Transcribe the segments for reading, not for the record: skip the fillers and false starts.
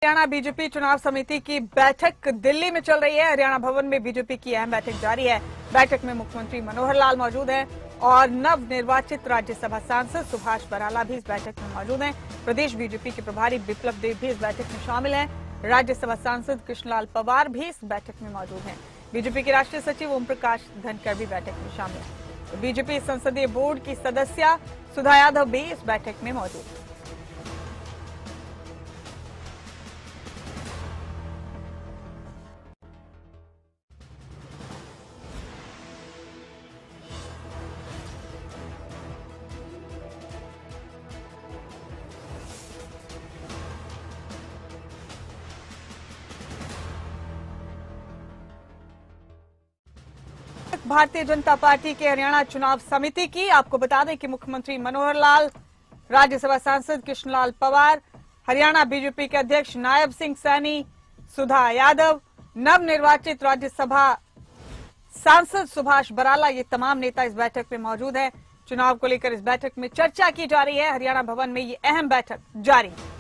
Haryana BJP चुनाव समिति की बैठक दिल्ली में चल रही है। हरियाणा भवन में बीजेपी की अहम बैठक जारी है। बैठक में मुख्यमंत्री मनोहर लाल मौजूद हैं और नव निर्वाचित राज्यसभा सांसद सुभाष बराला भी इस बैठक में मौजूद हैं। प्रदेश बीजेपी के प्रभारी बिप्लब देब भी इस बैठक में शामिल हैं। राज्यसभा सांसद कृष्णलाल पंवार भी इस बैठक में मौजूद हैं। बीजेपी के राष्ट्रीय सचिव ओम प्रकाश धनखड़ भी बैठक में शामिल हैं। तो बीजेपी संसदीय बोर्ड की सदस्य सुधा यादव भी इस बैठक में मौजूद हैं। भारतीय जनता पार्टी के हरियाणा चुनाव समिति की आपको बता दें कि मुख्यमंत्री मनोहर लाल, राज्यसभा सांसद कृष्णलाल पंवार, हरियाणा बीजेपी के अध्यक्ष नायब सिंह सैनी, सुधा यादव, नवनिर्वाचित राज्यसभा सांसद सुभाष बराला, ये तमाम नेता इस बैठक में मौजूद हैं। चुनाव को लेकर इस बैठक में चर्चा की जा रही है। हरियाणा भवन में ये अहम बैठक जारी है।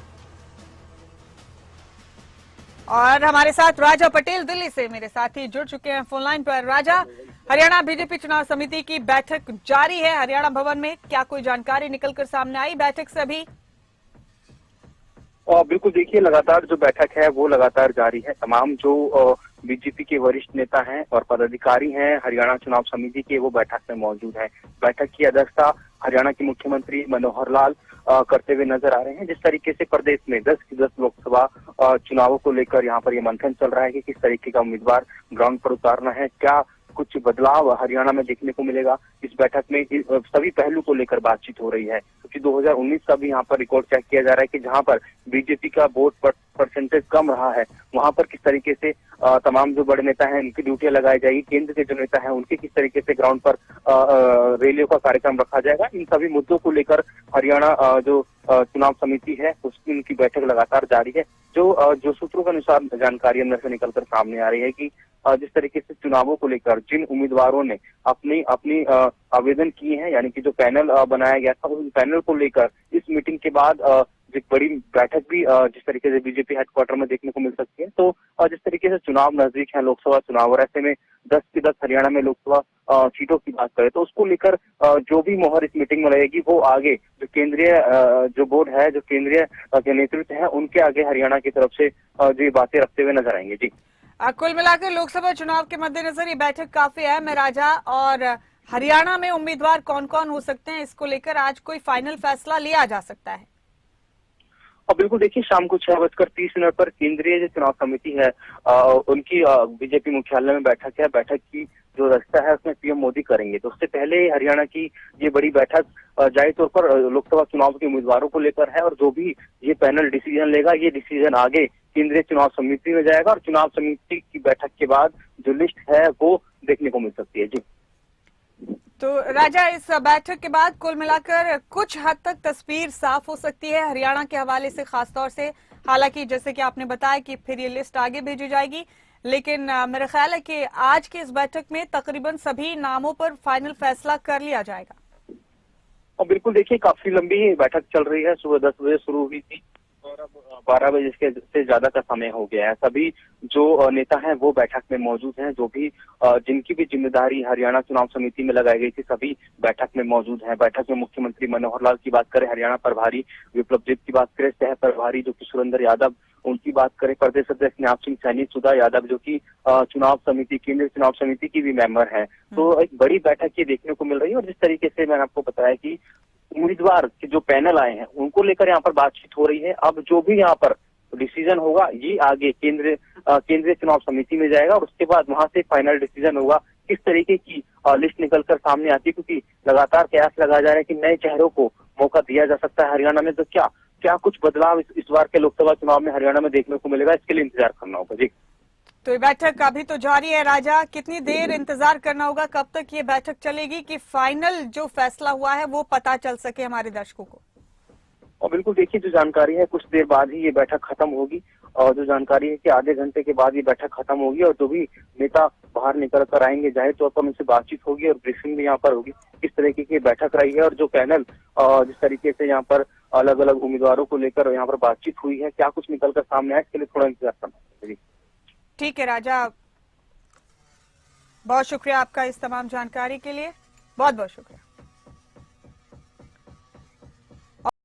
और हमारे साथ राजा पटेल दिल्ली से मेरे साथी जुड़ चुके हैं फोन लाइन पर। राजा, हरियाणा बीजेपी चुनाव समिति की बैठक जारी है हरियाणा भवन में, क्या कोई जानकारी निकलकर सामने आई बैठक से अभी? बिल्कुल, देखिए, लगातार जो बैठक है वो लगातार जारी है। तमाम जो बीजेपी के वरिष्ठ नेता हैं और पदाधिकारी हैं हरियाणा चुनाव समिति के, वो बैठक में मौजूद हैं। बैठक की अध्यक्षता हरियाणा के मुख्यमंत्री मनोहर लाल करते हुए नजर आ रहे हैं। जिस तरीके से प्रदेश में 10 की 10 लोकसभा चुनावों को लेकर यहाँ पर ये मंथन चल रहा है कि किस तरीके का उम्मीदवार ग्राउंड पर उतारना है, क्या कुछ बदलाव हरियाणा में देखने को मिलेगा। इस बैठक में सभी पहलू को लेकर बातचीत हो रही है, क्योंकि 2019 का भी यहाँ पर रिकॉर्ड चेक किया जा रहा है कि जहाँ पर बीजेपी का वोट परसेंटेज कम रहा है, वहां पर किस तरीके से तमाम जो बड़े नेता हैं उनकी ड्यूटियां लगाई जाएगी, केंद्र के जो नेता हैं उनके किस तरीके से ग्राउंड पर रैलियों का कार्यक्रम रखा जाएगा। इन सभी मुद्दों को लेकर हरियाणा जो चुनाव समिति है उसकी उनकी बैठक लगातार जारी है। जो सूत्रों के अनुसार जानकारी अंदर से निकलकर सामने आ रही है कि जिस तरीके से चुनावों को लेकर जिन उम्मीदवारों ने अपनी आवेदन किए हैं, यानी कि जो पैनल बनाया गया था, उस पैनल को लेकर इस मीटिंग के बाद एक बड़ी बैठक भी जिस तरीके से बीजेपी हेडक्वार्टर में देखने को मिल सकती है। तो जिस तरीके से चुनाव नजदीक है, लोकसभा चुनाव, और ऐसे में 10 की 10 हरियाणा में लोकसभा सीटों की बात करें तो उसको लेकर जो भी मोहर इस मीटिंग में लगेगी वो आगे जो केंद्रीय जो बोर्ड है, जो केंद्रीय के नेतृत्व है, उनके आगे हरियाणा की तरफ से जो ये बातें रखते हुए नजर आएंगे। जी, कुल मिलाकर लोकसभा चुनाव के मद्देनजर ये बैठक काफी अहम है राजा। और हरियाणा में उम्मीदवार कौन कौन हो सकते हैं, इसको लेकर आज कोई फाइनल फैसला लिया जा सकता है? और बिल्कुल, देखिए, शाम को 6:30 पर केंद्रीय जो चुनाव समिति है उनकी बीजेपी मुख्यालय में बैठक है। बैठक की जो अध्यक्षता है उसमें पीएम मोदी करेंगे। तो उससे पहले हरियाणा की ये बड़ी बैठक जाहिर तौर पर लोकसभा चुनाव के उम्मीदवारों को लेकर है, और जो भी ये पैनल डिसीजन लेगा, ये डिसीजन आगे केंद्रीय चुनाव समिति में जाएगा और चुनाव समिति की बैठक के बाद जो लिस्ट है वो देखने को मिल सकती है। जी, तो राजा, इस बैठक के बाद कुल मिलाकर कुछ हद तक तस्वीर साफ हो सकती है हरियाणा के हवाले से, खासतौर से। हालांकि जैसे कि आपने बताया कि फिर ये लिस्ट आगे भेजी जाएगी, लेकिन मेरा ख्याल है कि आज की इस बैठक में तकरीबन सभी नामों पर फाइनल फैसला कर लिया जाएगा। और बिल्कुल, देखिए, काफी लंबी बैठक चल रही है। सुबह 10 बजे शुरू हुई थी और अब 12 बजे से ज्यादा का समय हो गया है। सभी जो नेता हैं वो बैठक में मौजूद हैं। जो भी जिनकी भी जिम्मेदारी हरियाणा चुनाव समिति में लगाई गई थी, सभी बैठक में मौजूद हैं। बैठक में मुख्यमंत्री मनोहर लाल की बात करें, हरियाणा प्रभारी बिप्लब देब की बात करें, सह प्रभारी जो कि सुरेंद्र यादव उनकी बात करें, प्रदेश अध्यक्ष नायब सिंह सैनी, सुधा यादव जो कि चुनाव समिति, केंद्रीय चुनाव समिति की भी मेंबर हैं। तो एक बड़ी बैठक ये देखने को मिल रही है। और जिस तरीके से मैंने आपको बताया कि उम्मीदवार के जो पैनल आए हैं उनको लेकर यहाँ पर बातचीत हो रही है। अब जो भी यहाँ पर डिसीजन होगा ये आगे केंद्रीय चुनाव समिति में जाएगा और उसके बाद वहां से फाइनल डिसीजन होगा किस तरीके की लिस्ट निकलकर सामने आती है, क्योंकि लगातार कयास लगाया जा रहा है कि नए चेहरों को मौका दिया जा सकता है हरियाणा में। तो क्या कुछ बदलाव इस बार के लोकसभा चुनाव में हरियाणा में देखने को मिलेगा, इसके लिए इंतजार करना होगा। जी, तो ये बैठक अभी तो जारी है राजा, कितनी देर इंतजार करना होगा, कब तक ये बैठक चलेगी कि फाइनल जो फैसला हुआ है वो पता चल सके हमारे दर्शकों को? और बिल्कुल देखिए, जो जानकारी है कुछ देर बाद ही ये बैठक खत्म होगी और जो जानकारी है कि आधे घंटे के बाद ये बैठक खत्म होगी और जो भी नेता बाहर निकल कर आएंगे जाहिर तौर पर उनसे बातचीत होगी और ब्रीफिंग भी यहाँ पर होगी। किस तरीके की बैठक रही है और जो पैनल जिस तरीके से यहाँ पर अलग अलग उम्मीदवारों को लेकर यहाँ पर बातचीत हुई है, क्या कुछ निकल कर सामने आया, इसके लिए थोड़ा इंतजार करना है। ठीक है राजा, बहुत शुक्रिया आपका इस तमाम जानकारी के लिए, बहुत बहुत शुक्रिया।